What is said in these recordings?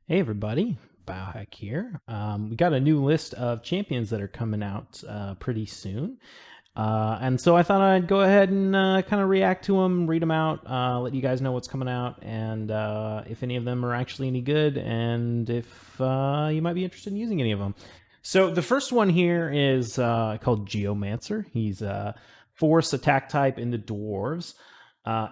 Hey everybody, Biohack here. We got a new list of champions that are coming out pretty soon. And so I thought I'd go ahead and kind of react to them, read them out, let you guys know what's coming out, and if any of them are actually any good, and if you might be interested in using any of them. So the first one here is called Geomancer. He's a force attack type in the dwarves.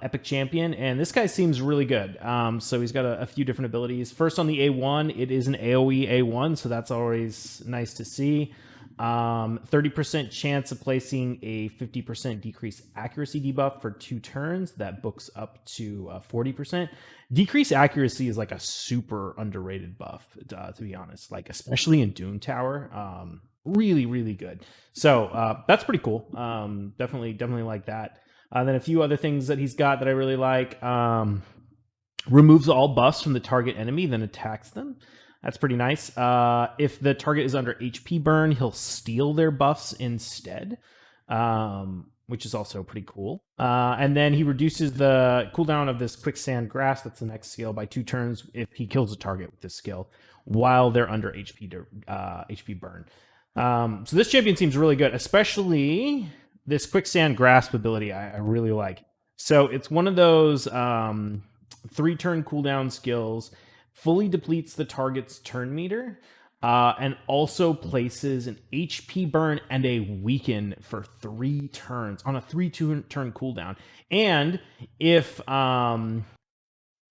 Epic champion, and this guy seems really good. So he's got a few different abilities. First, on the A1, it is an AoE A1, so that's always nice to see. 30% chance of placing a 50% decreased accuracy debuff for 2 turns. That books up to 40%. Decreased accuracy is like a super underrated buff, to be honest. Like especially in Doom Tower, really, really good. So that's pretty cool. Definitely like that. Then a few other things that he's got that I really like. Removes all buffs from the target enemy, then attacks them. That's pretty nice. If the target is under HP burn, he'll steal their buffs instead, which is also pretty cool. And then he reduces the cooldown of this Quicksand Grass, that's the next skill, by 2 turns if he kills a target with this skill while they're under HP burn. So this champion seems really good, especially this Quicksand Grasp ability I really like. So it's one of those 3-turn cooldown skills, fully depletes the target's turn meter, and also places an HP burn and a weaken for 3 turns on a 3-turn cooldown. And if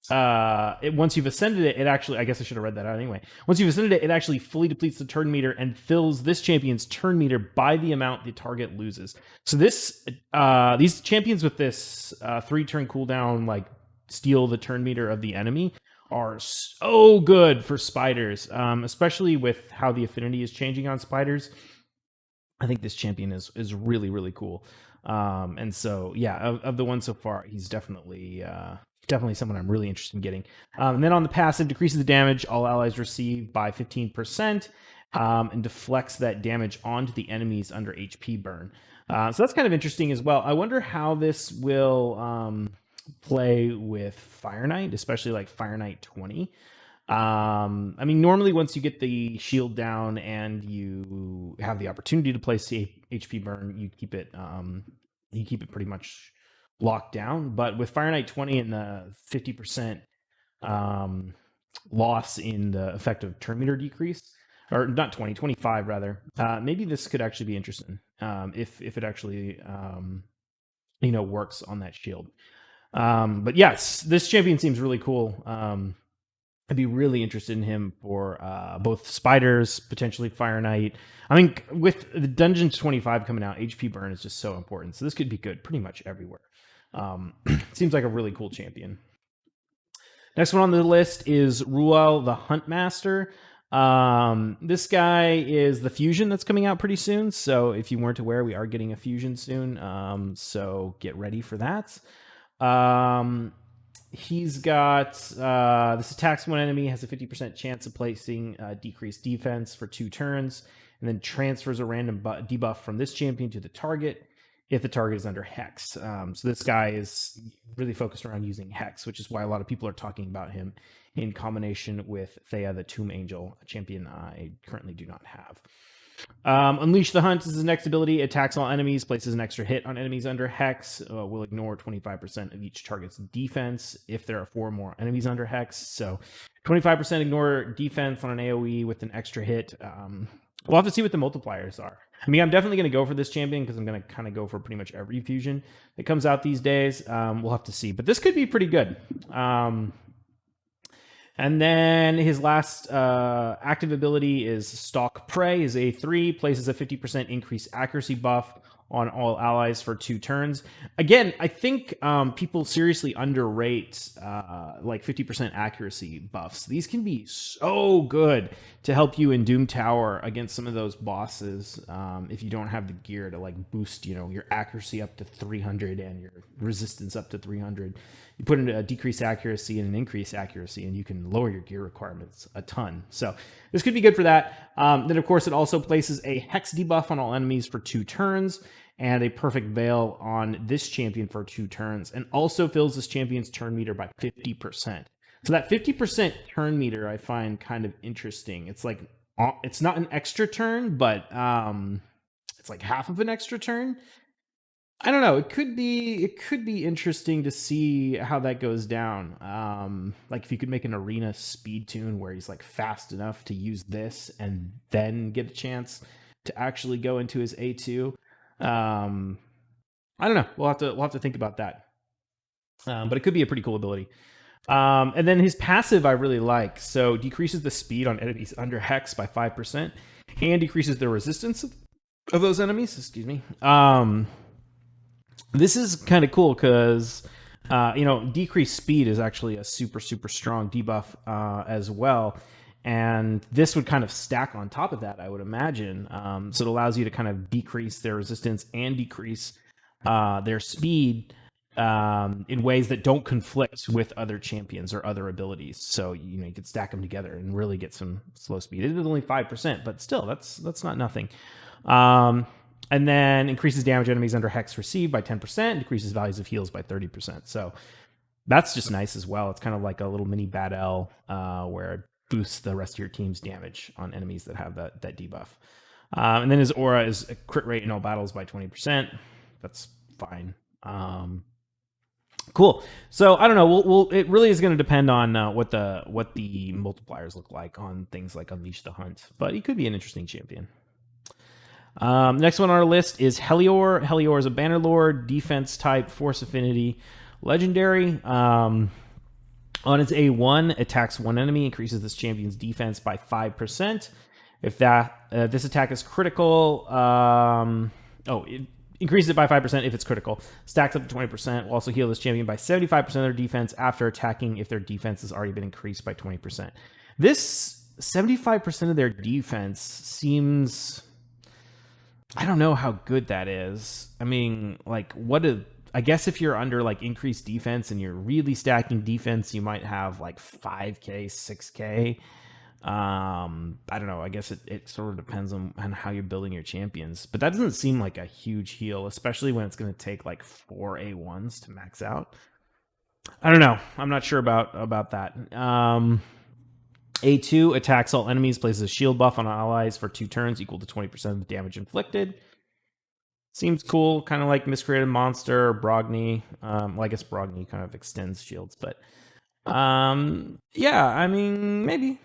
once you've ascended it, it actually, I guess I should have read that out anyway. Once you've ascended it, it actually fully depletes the turn meter and fills this champion's turn meter by the amount the target loses. So this, these champions with this 3-turn cooldown, like steal the turn meter of the enemy, are so good for spiders, especially with how the affinity is changing on spiders. I think this champion is really, really cool. And so, yeah, of the ones so far, he's definitely someone I'm really interested in getting. And then on the passive, decreases the damage all allies receive by 15%, and deflects that damage onto the enemies under HP burn. So that's kind of interesting as well. I wonder how this will play with Fire Knight, especially like Fire Knight 20. I mean, normally once you get the shield down and you have the opportunity to place the HP burn, you keep it pretty much locked down. But with Fire Knight 20 and the 50% loss in the effective turn meter decrease, or not 20, 25 rather, maybe this could actually be interesting if it actually works on that shield. But yes, this champion seems really cool. I'd be really interested in him for both spiders, potentially Fire Knight. I mean, with the Dungeon 25 coming out, HP burn is just so important. So this could be good pretty much everywhere. Seems like a really cool champion. Next one on the list is Ruel the Huntmaster. This guy is the fusion that's coming out pretty soon. So if you weren't aware, we are getting a fusion soon. So get ready for that. He's got this attacks one enemy, has a 50% chance of placing decreased defense for 2 turns, and then transfers a random debuff from this champion to the target if the target is under Hex. So this guy is really focused around using Hex, which is why a lot of people are talking about him in combination with Thea, the Tomb Angel, a champion I currently do not have. Unleash the Hunt is his next ability. Attacks all enemies, places an extra hit on enemies under Hex, will ignore 25% of each target's defense if there are 4 more enemies under Hex. So 25% ignore defense on an AoE with an extra hit. We'll have to see what the multipliers are. I mean, I'm definitely going to go for this champion because I'm going to kind of go for pretty much every fusion that comes out these days. We'll have to see. But this could be pretty good. And then his last active ability is Stalk Prey. His A3 places a 50% increased accuracy buff on all allies for 2 turns. Again, I think people seriously underrate like 50% accuracy buffs. These can be so good to help you in Doom Tower against some of those bosses if you don't have the gear to like boost, your accuracy up to 300 and your resistance up to 300. You put in a decreased accuracy and an increased accuracy, and you can lower your gear requirements a ton. So this could be good for that. Then, of course, it also places a Hex debuff on all enemies for 2 turns, and a Perfect Veil on this champion for 2 turns, and also fills this champion's turn meter by 50%. So that 50% turn meter I find kind of interesting. It's like it's not an extra turn, but it's like half of an extra turn. I don't know. It could be interesting to see how that goes down. Like if you could make an arena speed tune where he's like fast enough to use this and then get a chance to actually go into his A2. Um, I don't know. We'll have to think about that. But it could be a pretty cool ability. And then his passive I really like. So decreases the speed on enemies under Hex by 5% and decreases the resistance of those enemies. Excuse me. This is kind of cool because decreased speed is actually a super strong debuff as well, and this would kind of stack on top of that, I would imagine. So it allows you to kind of decrease their resistance and decrease their speed in ways that don't conflict with other champions or other abilities. So you could stack them together and really get some slow speed. It is only 5%, but still, that's not nothing. And then increases damage enemies under Hex received by 10%, decreases values of heals by 30%. So that's just nice as well. It's kind of like a little mini Bad L where it boosts the rest of your team's damage on enemies that have that debuff. And then his aura is a crit rate in all battles by 20%. That's fine. Cool. So I don't know. It really is going to depend on what the multipliers look like on things like Unleash the Hunt. But he could be an interesting champion. Next one on our list is Helyor. Helyor is a Bannerlord, defense type, force affinity, legendary. On its A1, attacks one enemy, increases this champion's defense by 5%. If this attack is critical, it increases it by 5% if it's critical. Stacks up to 20%. Will also heal this champion by 75% of their defense after attacking if their defense has already been increased by 20%. This 75% of their defense seems... I don't know how good that is. I mean, like, I guess if you're under like increased defense and you're really stacking defense, you might have like 5k, 6k. I don't know. I guess it sort of depends on how you're building your champions. But that doesn't seem like a huge heal, especially when it's going to take like 4 A1s to max out. I don't know. I'm not sure about that. A2 attacks all enemies, places a shield buff on allies for 2 turns equal to 20% of the damage inflicted. Seems cool, kind of like Miscreated Monster or Brogni. Well, I guess Brogni kind of extends shields, but yeah, I mean, maybe.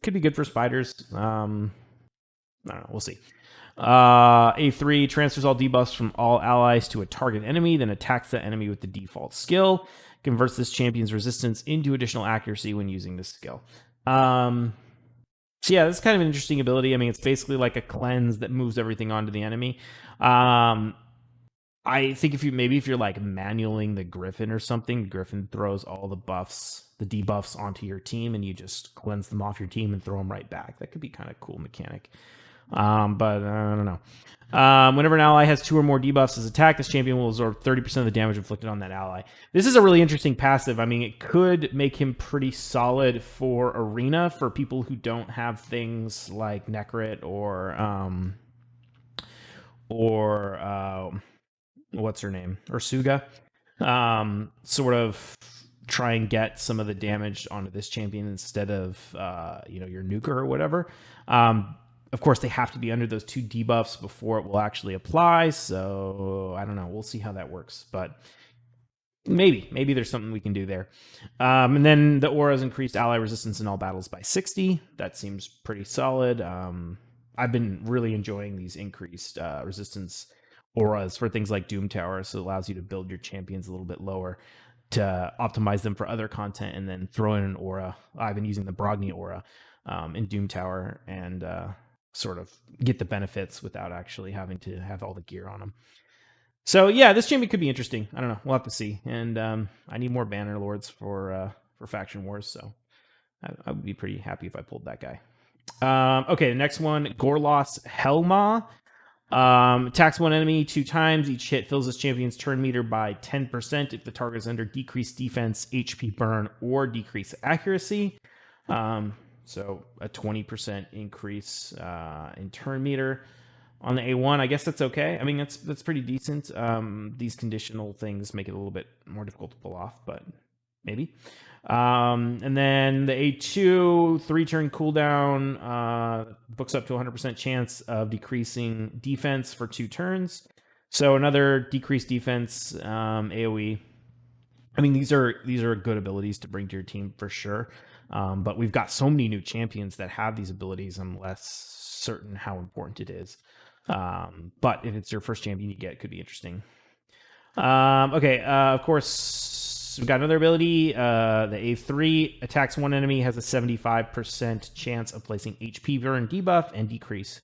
Could be good for spiders. I don't know, we'll see. A3 transfers all debuffs from all allies to a target enemy, then attacks that enemy with the default skill. Converts this champion's resistance into additional accuracy when using this skill. So yeah, this is kind of an interesting ability. I mean, it's basically like a cleanse that moves everything onto the enemy. I think if you're like manualing the Griffin or something, Griffin throws all the debuffs onto your team, and you just cleanse them off your team and throw them right back. That could be kind of cool mechanic. But I don't know. Whenever an ally has 2 or more debuffs as attack, this champion will absorb 30% of the damage inflicted on that ally. This is a really interesting passive. I mean, it could make him pretty solid for arena for people who don't have things like Necrit or what's her name? Ursuga. Sort of try and get some of the damage onto this champion instead of your nuker or whatever. Of course, they have to be under those 2 debuffs before it will actually apply. So I don't know. We'll see how that works, but maybe there's something we can do there. And then the aura's increased ally resistance in all battles by 60. That seems pretty solid. I've been really enjoying these increased resistance auras for things like Doom Tower. So it allows you to build your champions a little bit lower to optimize them for other content and then throw in an aura. I've been using the Brogni aura in Doom Tower and sort of get the benefits without actually having to have all the gear on them. So yeah, this champion could be interesting. I don't know. We'll have to see. And I need more banner lords for faction wars, so I would be pretty happy if I pulled that guy. Okay, the next one, Gorlos Helma. Attacks one enemy 2 times. Each hit fills this champion's turn meter by 10% if the target is under decreased defense, HP burn, or decreased accuracy. So a 20% increase in turn meter on the A1. I guess that's okay. I mean, that's pretty decent. These conditional things make it a little bit more difficult to pull off, but maybe. And then the A2 3-turn cooldown books up to 100% chance of decreasing defense for 2 turns. So another decreased defense AoE. I mean, these are good abilities to bring to your team for sure. But we've got so many new champions that have these abilities. I'm less certain how important it is. But if it's your first champion you get, it could be interesting. Okay, of course, we've got another ability. The A3 attacks one enemy, has a 75% chance of placing HP burn debuff and decrease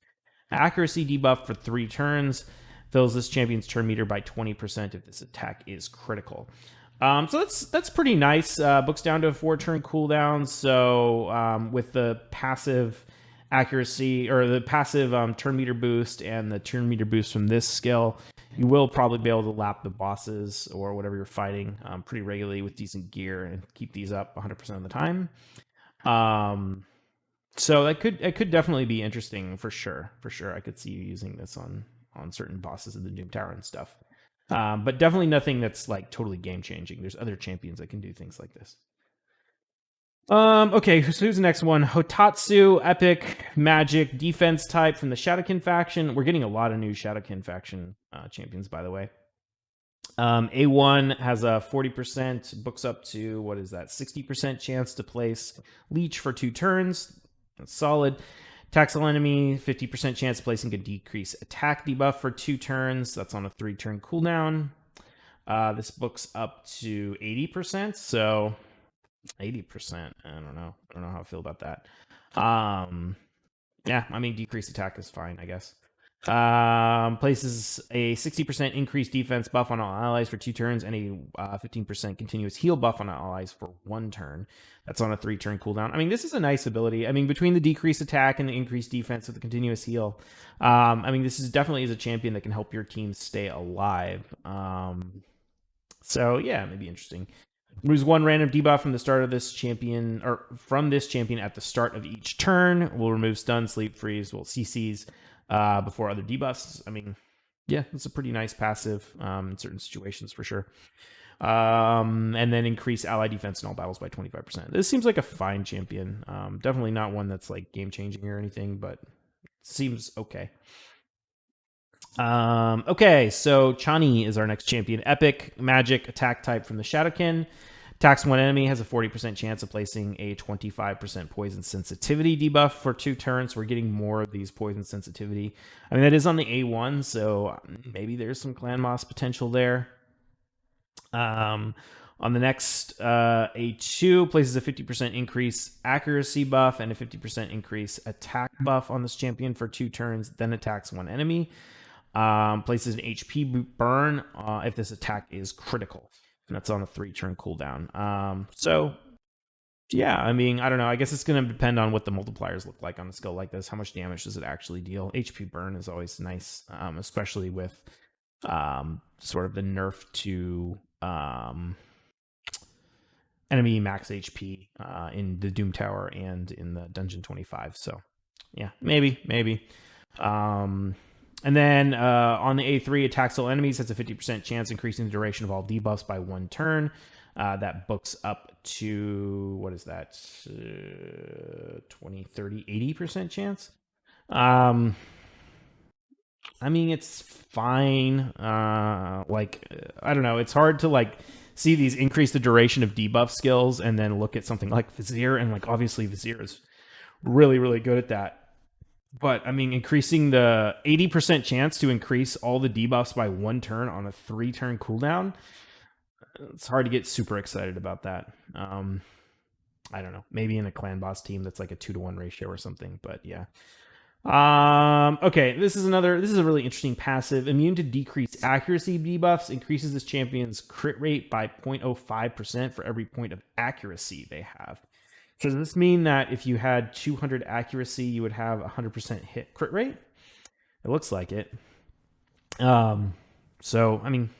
accuracy debuff for 3 turns. Fills this champion's turn meter by 20% if this attack is critical. So that's pretty nice. Books down to a 4-turn cooldown. So with the passive accuracy or the passive turn meter boost and the turn meter boost from this skill, you will probably be able to lap the bosses or whatever you're fighting pretty regularly with decent gear and keep these up 100% of the time. So it could definitely be interesting for sure. For sure, I could see you using this on certain bosses in the Doom Tower and stuff. But definitely nothing that's like totally game changing. There's other champions that can do things like this. Okay, so who's the next one? Hotatsu, epic magic defense type from the Shadowkin faction. We're getting a lot of new Shadowkin faction champions, by the way. A1 has a 40%, books up to, 60% chance to place Leech for 2 turns. That's solid. Attacks an enemy, 50% chance of placing a decrease attack debuff for 2 turns. That's on a 3-turn cooldown. This books up to 80%, so 80%. I don't know how I feel about that. Yeah, I mean, decreased attack is fine, I guess. Places a 60% increased defense buff on all allies for 2 turns and a 15% continuous heal buff on all allies for 1 turn. That's on a 3-turn cooldown. I mean, this is a nice ability. I mean, between the decreased attack and the increased defense with the continuous heal, I mean, this is definitely a champion that can help your team stay alive. So yeah, maybe interesting. Removes 1 random debuff from the start of this champion, or from this champion at the start of each turn. Will remove stun, sleep, freeze, CCs before other debuffs. I mean, yeah, it's a pretty nice passive in certain situations for sure. And then increase ally defense in all battles by 25%. This seems like a fine champion. Definitely not one that's like game changing or anything, but seems okay. Okay, so Chani is our next champion. Epic magic attack type from the Shadowkin. Attacks 1 enemy, has a 40% chance of placing a 25% poison sensitivity debuff for 2 turns. We're getting more of these poison sensitivity. I mean, that is on the A1, so maybe there's some clan moss potential there. On the next A2, places a 50% increase accuracy buff and a 50% increase attack buff on this champion for 2 turns, then attacks 1 enemy. Places an HP burn if this attack is critical. And that's on a 3-turn cooldown. So, yeah, I mean, I don't know. I guess it's going to depend on what the multipliers look like on a skill like this. How much damage does it actually deal? HP burn is always nice, especially with sort of the nerf to enemy max HP in the Doom Tower and in the Dungeon 25. So, yeah, maybe. And then on the A3, attacks all enemies has a 50% chance, increasing the duration of all debuffs by 1 turn. That books up to, what is that? 20, 30, 80% chance. I mean, it's fine. I don't know. It's hard to like see these increase the duration of debuff skills and then look at something like Vizier, and like obviously Vizier is really, really good at that. But, I mean, increasing the 80% chance to increase all the debuffs by 1 turn on a 3-turn cooldown, it's hard to get super excited about that. I don't know. Maybe in a clan boss team that's like a 2-to-1 ratio or something, but yeah. Okay, this is a really interesting passive. Immune to decreased accuracy debuffs, increases this champion's crit rate by 0.05% for every point of accuracy they have. So does this mean that if you had 200 accuracy, you would have 100% hit crit rate? It looks like it. So, I mean,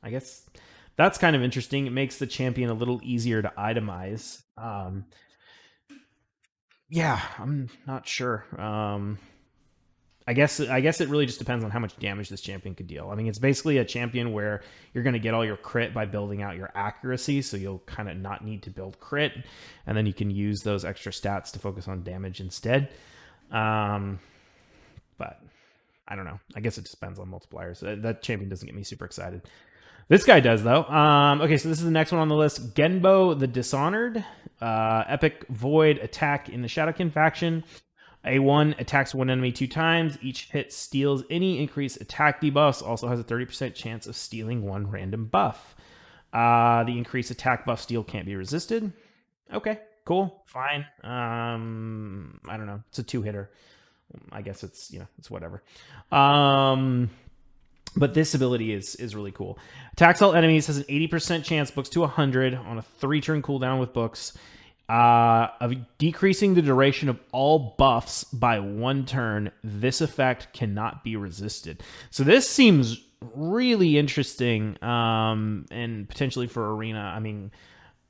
I guess that's kind of interesting. It makes the champion a little easier to itemize. Yeah, I'm not sure. I guess it really just depends on how much damage this champion could deal. I mean, it's basically a champion where you're going to get all your crit by building out your accuracy, so you'll kind of not need to build crit, and then you can use those extra stats to focus on damage instead. But I don't know. I guess it just depends on multipliers. That champion doesn't get me super excited. This guy does, though. Okay, so this is the next one on the list. Genbo the Dishonored. Epic Void attack in the Shadowkin faction. A1 attacks one enemy 2 times. Each hit steals any increased attack debuffs. Also has a 30% chance of stealing one random buff. The increased attack buff steal can't be resisted. Okay, cool, fine. I don't know. It's a 2-hitter. I guess it's, it's whatever. But this ability is really cool. Attacks all enemies, has an 80% chance, books to 100 on a 3-turn cooldown with books, of decreasing the duration of all buffs by 1 turn. This effect cannot be resisted. So this seems really interesting, and potentially for Arena. I mean,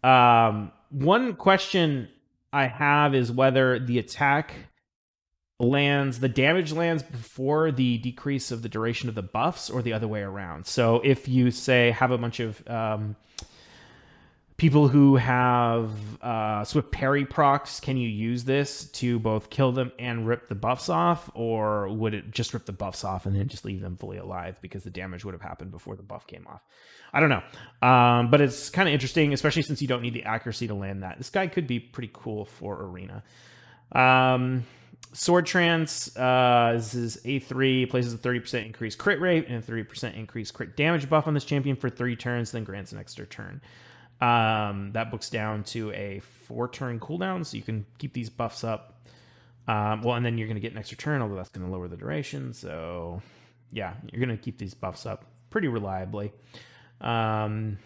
one question I have is whether the damage lands before the decrease of the duration of the buffs, or the other way around. So if you, say, have a bunch of people who have Swift Parry procs, can you use this to both kill them and rip the buffs off? Or would it just rip the buffs off and then just leave them fully alive because the damage would have happened before the buff came off? I don't know. But it's kind of interesting, especially since you don't need the accuracy to land that. This guy could be pretty cool for Arena. Sword Trance, this is A3, places a 30% increased crit rate and a 30% increased crit damage buff on this champion for 3 turns, then grants an extra turn. That books down to a 4-turn cooldown, so you can keep these buffs up. And then you're going to get an extra turn, although that's going to lower the duration. So, yeah, you're going to keep these buffs up pretty reliably. In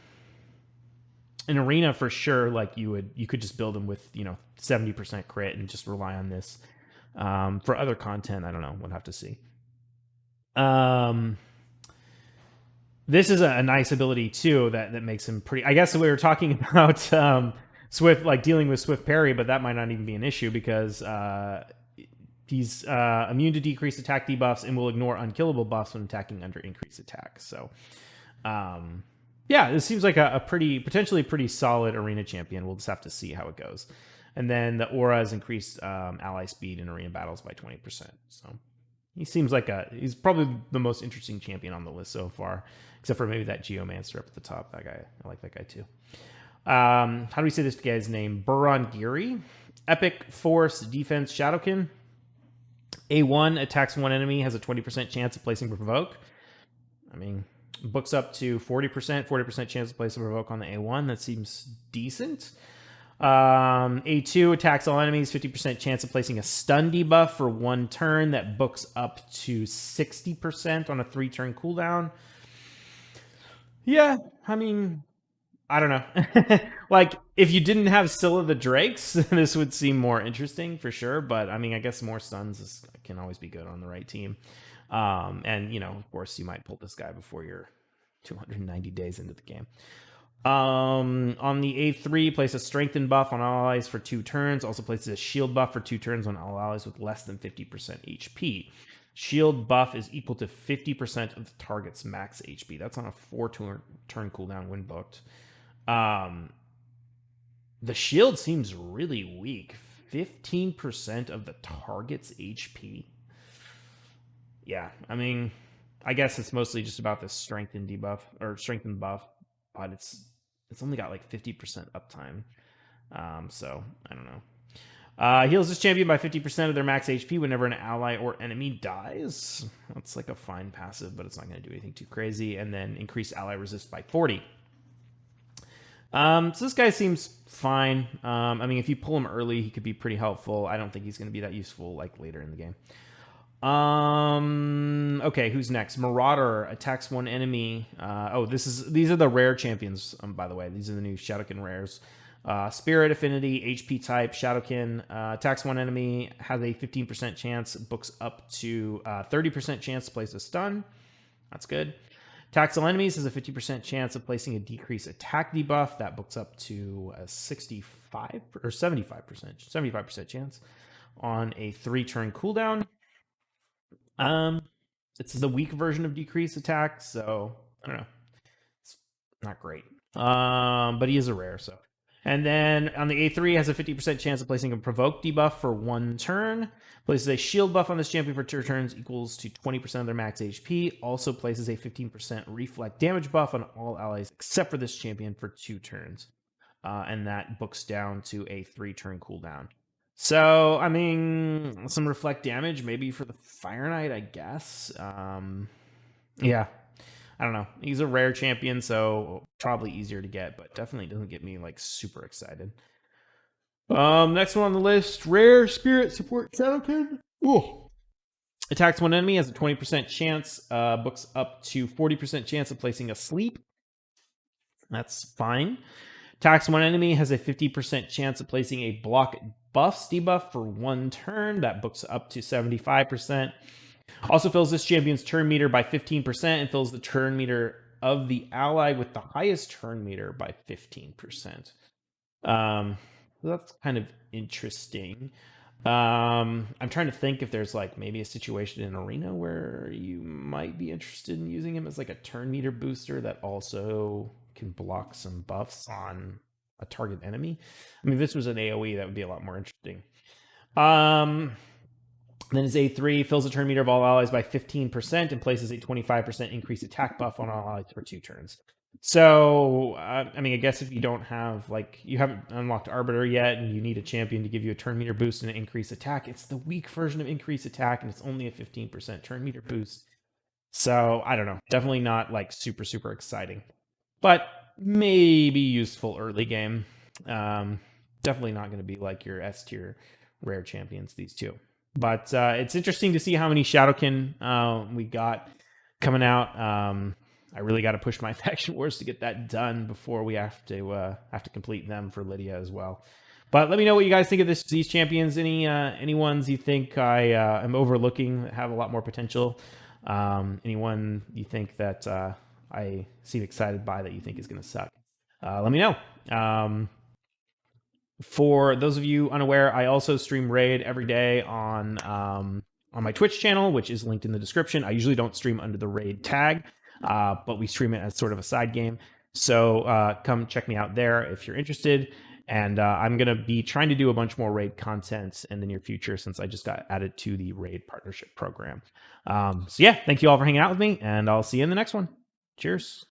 Arena, for sure, like you could just build them with 70% crit and just rely on this. For other content, I don't know. We'll have to see. This is a nice ability too that makes him pretty. I guess we were talking about Swift, like dealing with Swift Parry, but that might not even be an issue because he's immune to decreased attack debuffs and will ignore unkillable buffs when attacking under increased attack. So, yeah, this seems like a potentially pretty solid Arena champion. We'll just have to see how it goes. And then the aura has increased ally speed in arena battles by 20%. So he seems like he's probably the most interesting champion on the list so far, except for maybe that Geomancer up at the top. That guy, I like that guy too. How do we say this guy's name? Burongiri. Epic Force Defense Shadowkin. A1 attacks one enemy, has a 20% chance of placing Provoke. I mean, books up to 40% chance of placing Provoke on the A1. That seems decent. A2 attacks all enemies, 50% chance of placing a stun debuff for 1 turn. That books up to 60% on a 3-turn cooldown. Yeah, I mean, I don't know. Like, if you didn't have Scylla the Drakes, this would seem more interesting for sure. But I mean, I guess more stuns can always be good on the right team. And of course, you might pull this guy before you're 290 days into the game. On the A3, place a strengthen buff on all allies for 2 turns. Also places a shield buff for 2 turns on all allies with less than 50% HP. Shield buff is equal to 50% of the target's max HP. That's on a 4-turn cooldown when booked. The shield seems really weak. 15% of the target's HP. Yeah, I mean, I guess it's mostly just about the strengthen debuff or strengthen buff, but it's only got like 50% uptime. So I don't know. Heals this champion by 50% of their max HP whenever an ally or enemy dies. That's like a fine passive, but it's not going to do anything too crazy. And then increase ally resist by 40. So this guy seems fine. I mean, if you pull him early, he could be pretty helpful. I don't think he's going to be that useful like later in the game. Okay, who's next? Marauder attacks one enemy. These are the rare champions, by the way. These are the new Shadowkin rares. Spirit Affinity, HP type, Shadowkin, attacks one enemy, has a 15% chance, books up to 30% chance to place a stun. That's good. Attacks all enemies has a 50% chance of placing a decreased attack debuff. That books up to a 65 or 75% chance on a 3-turn cooldown. It's the weak version of decrease attack, so I don't know. It's not great. But he is a rare, so. And then on the A3 has a 50% chance of placing a provoke debuff for 1 turn. Places a shield buff on this champion for 2 turns equals to 20% of their max HP. Also places a 15% reflect damage buff on all allies except for this champion for 2 turns. And that books down to a 3-turn cooldown. So, I mean, some reflect damage maybe for the Fire Knight, I guess. Yeah, I don't know. He's a rare champion, so probably easier to get, but definitely doesn't get me like super excited. Next one on the list, rare spirit support Shadowkin. Ooh. Attacks one enemy, has a 20% chance, books up to 40% chance of placing a sleep. That's fine. Attacks one enemy, has a 50% chance of placing a block buffs debuff for 1 turn. That books up to 75%. Also fills this champion's turn meter by 15% and fills the turn meter of the ally with the highest turn meter by 15%. So that's kind of interesting. I'm trying to think if there's like maybe a situation in Arena where you might be interested in using him as like a turn meter booster that also can block some buffs on a target enemy. I mean, if this was an AoE, that would be a lot more interesting. Then his A3 fills the turn meter of all allies by 15% and places a 25% increased attack buff on all allies for 2 turns. So, I mean, I guess if you don't have, like, you haven't unlocked Arbiter yet and you need a champion to give you a turn meter boost and an increased attack, it's the weak version of increased attack and it's only a 15% turn meter boost. So, I don't know. Definitely not, like, super, super exciting. But maybe useful early game. Definitely not going to be like your S tier rare champions, these two. But it's interesting to see how many Shadowkin we got coming out. I really got to push my faction wars to get that done before we have to complete them for Lydia as well. But let me know what you guys think of these champions. Any ones you think I am overlooking that have a lot more potential? Anyone you think that I seem excited by that you think is going to suck? Let me know. For those of you unaware, I also stream Raid every day on my Twitch channel, which is linked in the description. I usually don't stream under the Raid tag, but we stream it as sort of a side game. So come check me out there if you're interested. And I'm going to be trying to do a bunch more Raid content in the near future since I just got added to the Raid partnership program. So yeah, thank you all for hanging out with me, and I'll see you in the next one. Cheers.